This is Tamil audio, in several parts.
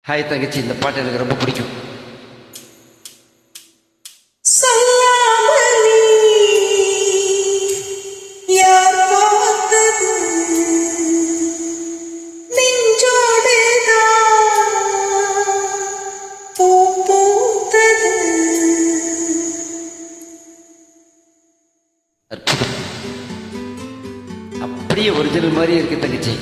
ஹாய் தங்கச்சி, இந்த பாட்டு எனக்கு ரொம்ப பிடிக்கும். அப்படியே ஒரிஜினல் மாதிரி இருக்கு தங்கச்சி.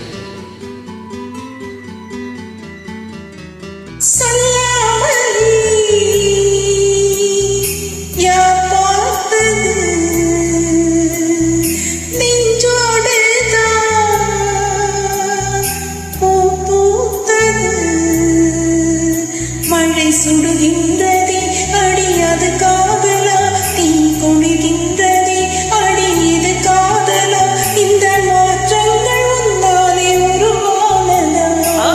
சுடுகின்றதே அடியாது காதலா, தீ குளிர்கின்றதே அடி இது காதலா, இந்த மாற்றங்கள் உன்னாலே உருவானதா.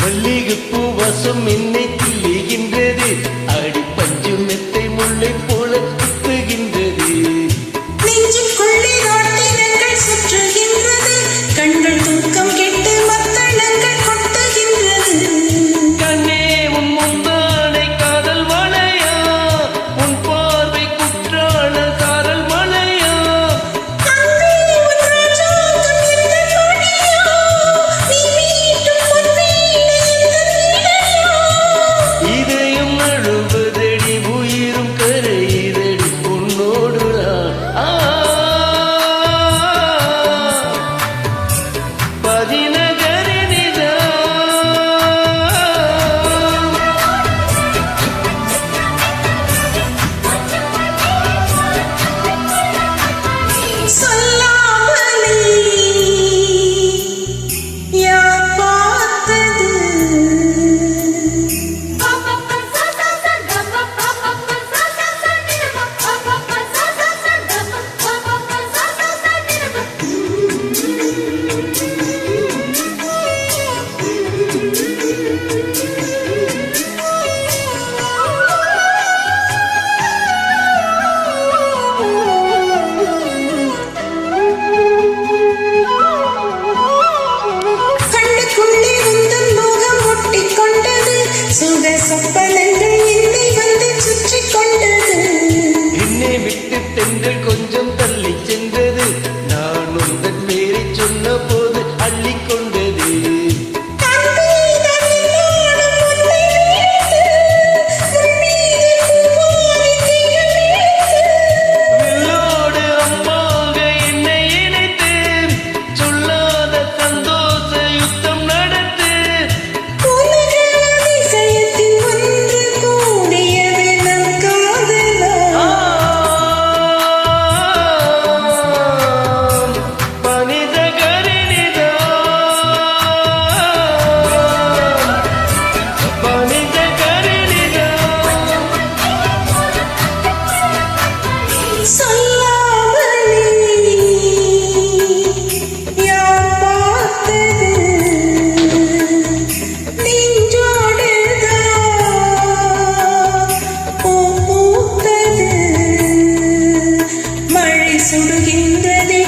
மல்லிகைப்பூ வாசம் என்னை கிள்ளுகின்றது, அடி பஞ்சு மெத்தை முல்லை போல குத்துகின்றது. நெஞ்சுக்குள்ளே ராட்டினங்கள் சுற்றுகின்றது, கண்கள் தூக்கம் கெட்டு மத்தளங்கள் கொட்டுகின்றது. கண்ணே உன் முந்தானை காதல் மலையா, உன் பார்வை குற்றால சாரல் மலையா. அங்கே உன் ராஜாங்கம் எந்த கொடியோ, நீ மீட்டும் பொன்வீணை இந்த வீணையோ. இதயம் அழுவதடி உயிரும் கரையிதடி உன்னோடு பதினகரினிதா. சொல்லாமலே யார் பார்த்தது? கண்ணுக்குள்ளே உந்தன் முகம் ஒட்டிக்கொண்டது, சுக சொப்பனங்கள் என்னை வந்து சுற்றிக் கொண்டது. என்னை விட்டு தென்றல் கொஞ்சம் தள்ளி சென்றது, நான் உந்தன் பேரை சொன்ன போது அள்ளிக்கொண்டது. அன்பே தன்னிலாடும் உன்னை நினைத்து, உன் மீது பூவாய் திகழ் நினைத்து. வெள்ளோடு அம்மாக என்னை இணைத்து, சொல்லாத சந்தோஷ யுத்தம் நடத்து. உலக அதிசயத்தில் ஒன்று கூடியது நம் காதலா. பனிதகரினிதா, பனிதகரினிதா. சொல்லாமலே யார் பார்த்தது? நெஞ்சோடுதான் பூ பூத்தது, மழை சுடுகின்றதே